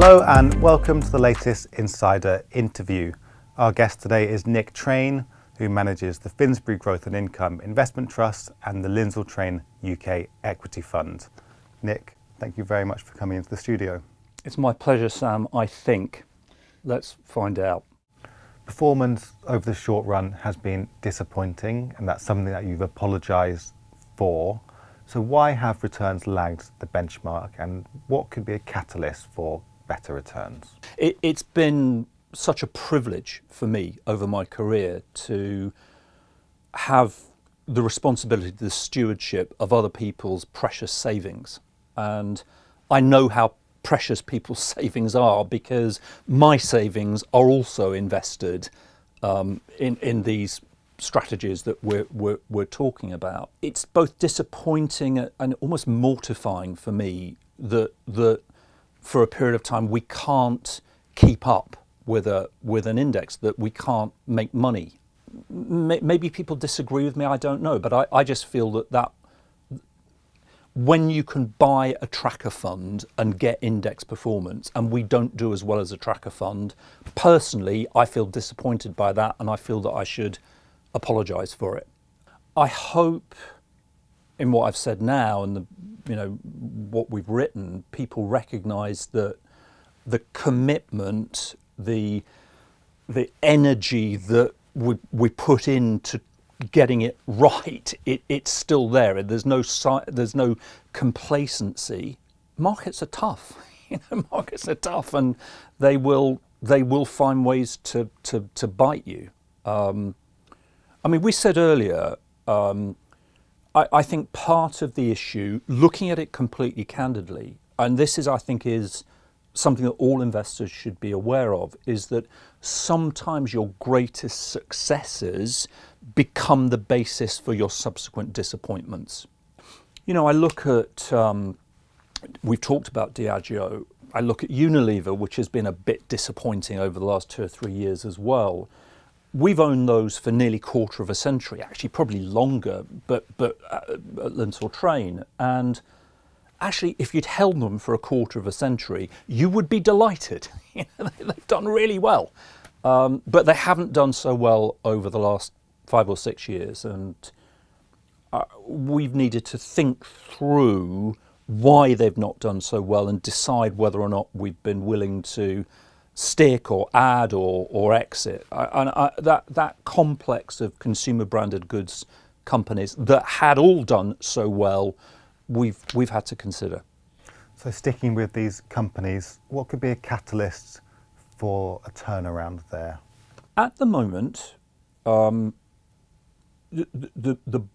Hello and welcome to the latest Insider interview. Our guest today is Nick Train, who manages the Finsbury Growth and Income Investment Trust and the Lindsell Train UK Equity Fund. Nick, thank you very much for coming into the studio. It's my pleasure, Sam, I think. Let's find out. Performance over the short run has been disappointing, and that's something that you've apologised for. So why have returns lagged the benchmark, and what could be a catalyst for better returns? It's been such a privilege for me over my career to have the responsibility, the stewardship of other people's precious savings. And I know how precious people's savings are because my savings are also invested in these strategies that we're talking about. It's both disappointing and almost mortifying for me that for a period of time we can't keep up with an index, that we can't make money. Maybe people disagree with me, I don't know, but I just feel that when you can buy a tracker fund and get index performance, and we don't do as well as a tracker fund, personally I feel disappointed by that, and I feel that I should apologise for it. I hope in what I've said now and what we've written, people recognise that the commitment, the energy that we put into getting it right, it's still there. There's no complacency. Markets are tough. Markets are tough, and they will find ways to bite you. We said earlier, I think part of the issue, looking at it completely candidly, and this is, I think, is something that all investors should be aware of, is that sometimes your greatest successes become the basis for your subsequent disappointments. I look at, we've talked about Diageo, I look at Unilever, which has been a bit disappointing over the last 2 or 3 years as well. We've owned those for nearly a quarter of a century, actually probably longer, but at Lindsell Train. And actually, if you'd held them for a quarter of a century, you would be delighted. They've done really well. But they haven't done so well over the last 5 or 6 years. And we've needed to think through why they've not done so well and decide whether or not we've been willing to stick or add or exit. That complex of consumer branded goods companies that had all done so well, we've had to consider. So sticking with these companies, what could be a catalyst for a turnaround there? At the moment, the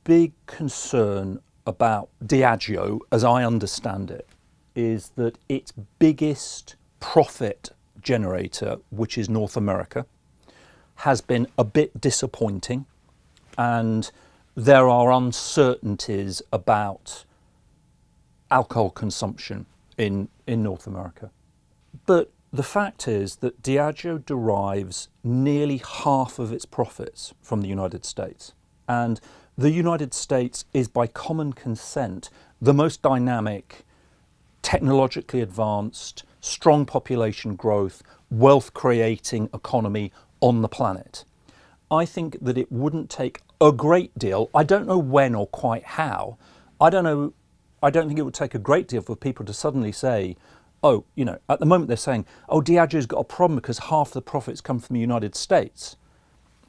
big concern about Diageo, as I understand it, is that its biggest profit generator, which is North America, has been a bit disappointing, and there are uncertainties about alcohol consumption in North America. But the fact is that Diageo derives nearly half of its profits from the United States, and the United States is, by common consent, the most dynamic, technologically advanced, strong population growth, wealth creating economy on the planet. I think that it wouldn't take a great deal, I don't know when or quite how, I don't think it would take a great deal for people to suddenly say, at the moment they're saying, Diageo's got a problem because half the profits come from the United States.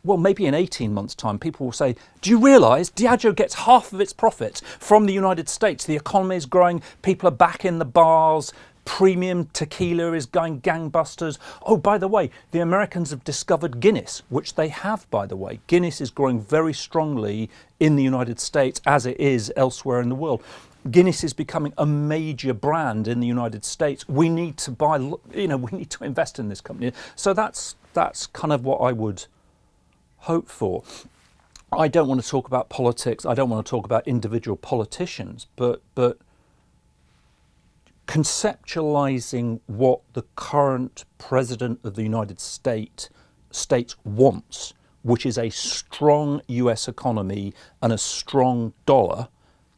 Well, maybe in 18 months' time, people will say, do you realise Diageo gets half of its profits from the United States? The economy is growing, people are back in the bars, premium tequila is going gangbusters. Oh, by the way, the Americans have discovered Guinness, which they have, by the way. Guinness is growing very strongly in the United States as it is elsewhere in the world. Guinness is becoming a major brand in the United States. We need to we need to invest in this company. So that's kind of what I would hope for. I don't want to talk about politics. I don't want to talk about individual politicians, but conceptualizing what the current president of the United States wants, which is a strong US economy and a strong dollar,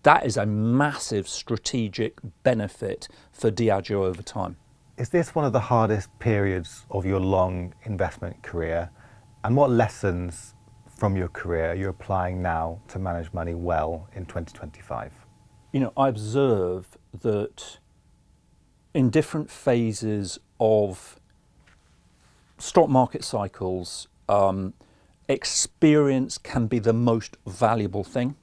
that is a massive strategic benefit for Diageo over time. Is this one of the hardest periods of your long investment career? And what lessons from your career are you applying now to manage money well in 2025? I observe that in different phases of stock market cycles, experience can be the most valuable thing.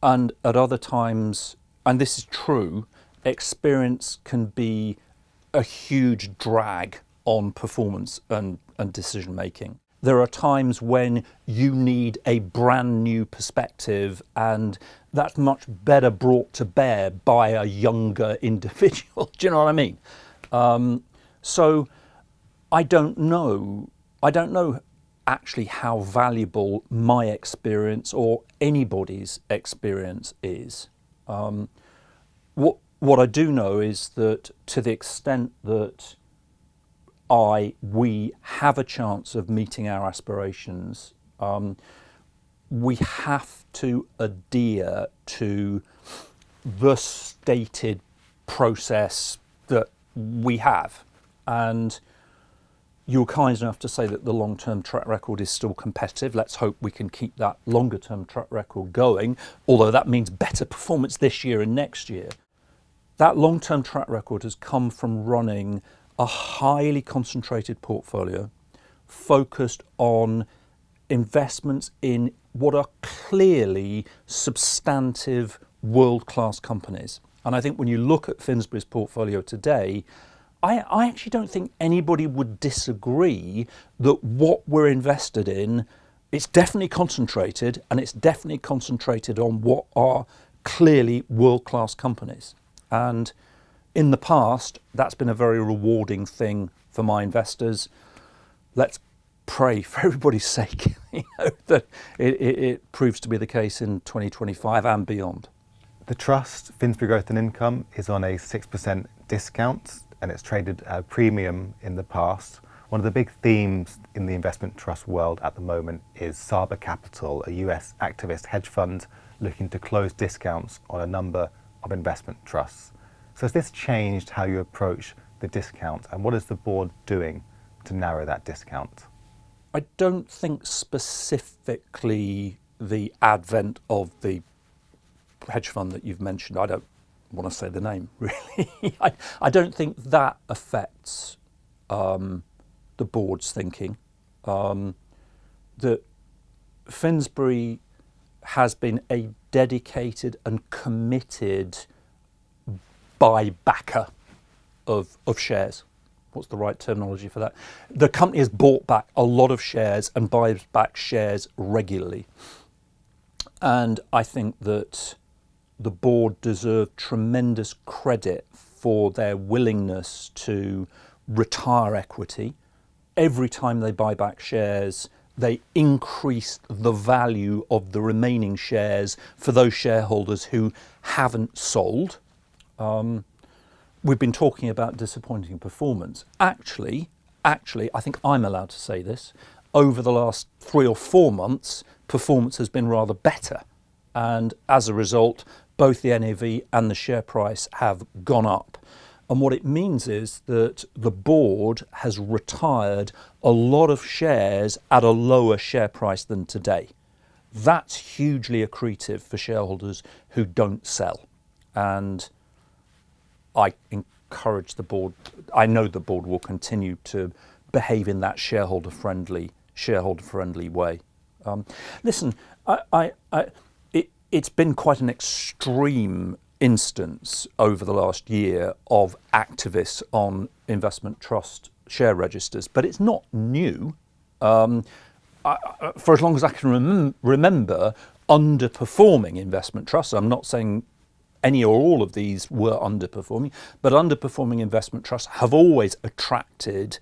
And at other times, and this is true, experience can be a huge drag on performance and decision making. There are times when you need a brand new perspective, and that's much better brought to bear by a younger individual. Do you know what I mean? So I don't know actually how valuable my experience or anybody's experience is. What I do know is that to the extent that we have a chance of meeting our aspirations, we have to adhere to the stated process that we have. And you were kind enough to say that the long-term track record is still competitive. Let's hope we can keep that longer-term track record going, although that means better performance this year and next year. That long-term track record has come from running a highly concentrated portfolio focused on investments in what are clearly substantive world-class companies. And I think when you look at Finsbury's portfolio today, I actually don't think anybody would disagree that what we're invested in, it's definitely concentrated, and it's definitely concentrated on what are clearly world-class companies. And in the past, that's been a very rewarding thing for my investors. Let's pray for everybody's sake that it proves to be the case in 2025 and beyond. The trust, Finsbury Growth and Income, is on a 6% discount, and it's traded at a premium in the past. One of the big themes in the investment trust world at the moment is Saba Capital, a US activist hedge fund looking to close discounts on a number of investment trusts. So has this changed how you approach the discount, and what is the board doing to narrow that discount? I don't think specifically the advent of the hedge fund that you've mentioned, I don't want to say the name really. I don't think that affects the board's thinking. That Finsbury has been a dedicated and committed buybacker of shares. What's the right terminology for that? The company has bought back a lot of shares and buys back shares regularly. And I think that the board deserve tremendous credit for their willingness to retire equity. Every time they buy back shares, they increase the value of the remaining shares for those shareholders who haven't sold. We've been talking about disappointing performance. Actually, I think I'm allowed to say this. Over the last 3 or 4 months, performance has been rather better. And as a result, both the NAV and the share price have gone up. And what it means is that the board has retired a lot of shares at a lower share price than today. That's hugely accretive for shareholders who don't sell. And I encourage the board, I know the board will continue to behave in that shareholder-friendly way. Listen, it's been quite an extreme instance over the last year of activists on investment trust share registers, but it's not new. For as long as I can remember, underperforming investment trusts, I'm not saying any or all of these were underperforming, but underperforming investment trusts have always attracted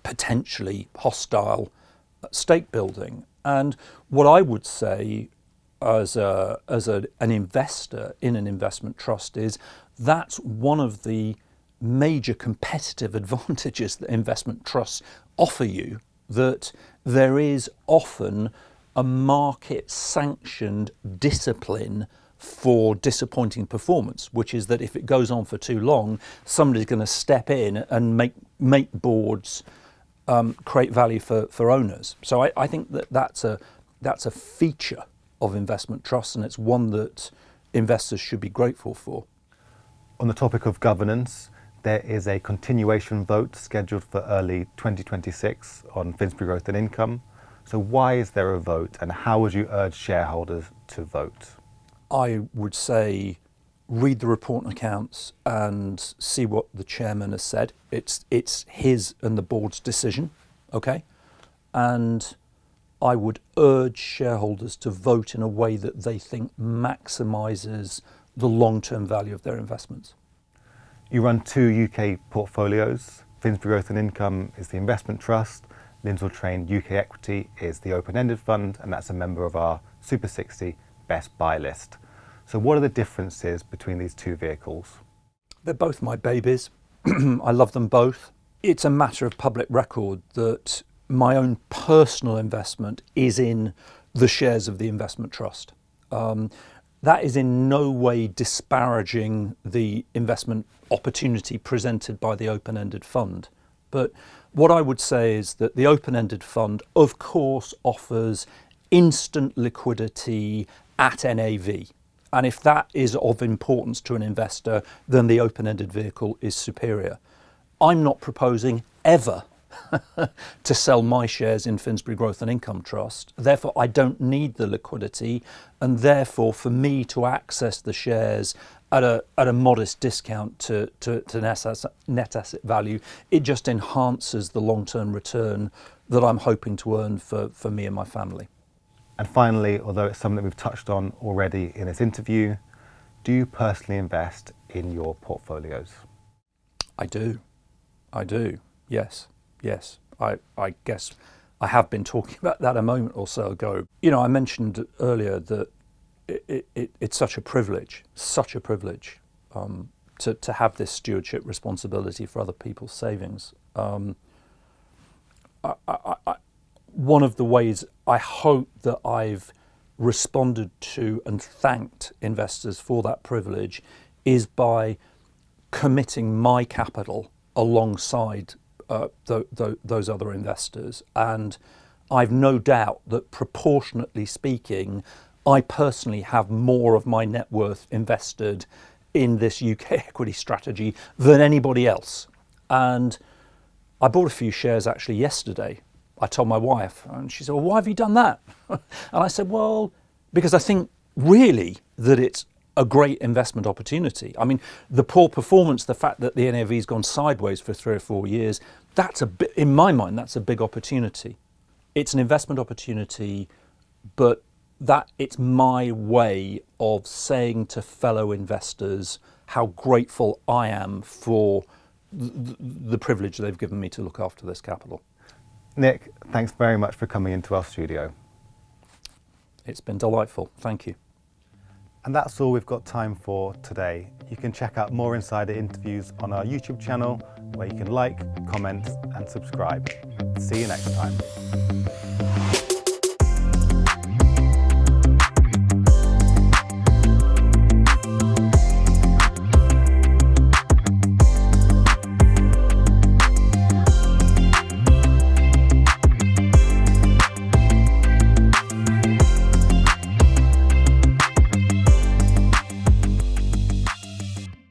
potentially hostile stake building. And what I would say as an investor in an investment trust is that's one of the major competitive advantages that investment trusts offer you, that there is often a market sanctioned discipline for disappointing performance, which is that if it goes on for too long, somebody's going to step in and make boards create value for owners. So I think that's a feature of investment trusts, and it's one that investors should be grateful for. On the topic of governance, there is a continuation vote scheduled for early 2026 on Finsbury Growth and Income. So why is there a vote, and how would you urge shareholders to vote? I would say read the report and accounts and see what the chairman has said. It's his and the board's decision, okay? And I would urge shareholders to vote in a way that they think maximises the long-term value of their investments. You run 2 UK portfolios. Finsbury Growth and Income is the investment trust. Lindsell Train UK Equity is the open-ended fund, and that's a member of our Super 60 Best Buy list. So what are the differences between these two vehicles? They're both my babies. I love them both. It's a matter of public record that my own personal investment is in the shares of the investment trust. That is in no way disparaging the investment opportunity presented by the open-ended fund. But what I would say is that the open-ended fund, of course, offers instant liquidity at NAV. And if that is of importance to an investor, then the open-ended vehicle is superior. I'm not proposing ever to sell my shares in Finsbury Growth and Income Trust. Therefore, I don't need the liquidity, and therefore, for me to access the shares at a modest discount to net asset value, it just enhances the long-term return that I'm hoping to earn for me and my family. And finally, although it's something that we've touched on already in this interview, do you personally invest in your portfolios? I do. Yes. I guess I have been talking about that a moment or so ago. You know, I mentioned earlier that it's such a privilege to have this stewardship responsibility for other people's savings. One of the ways I hope that I've responded to and thanked investors for that privilege is by committing my capital alongside those other investors. And I've no doubt that, proportionately speaking, I personally have more of my net worth invested in this UK equity strategy than anybody else. And I bought a few shares actually yesterday. I told my wife, and she said, well, why have you done that? And I said, well, because I think really that it's a great investment opportunity. I mean, the poor performance, the fact that the NAV has gone sideways for 3 or 4 years, that's in my mind, that's a big opportunity. It's an investment opportunity, but that it's my way of saying to fellow investors how grateful I am for the privilege they've given me to look after this capital. Nick, thanks very much for coming into our studio. It's been delightful. Thank you. And that's all we've got time for today. You can check out more insider interviews on our YouTube channel, where you can like, comment, and subscribe. See you next time.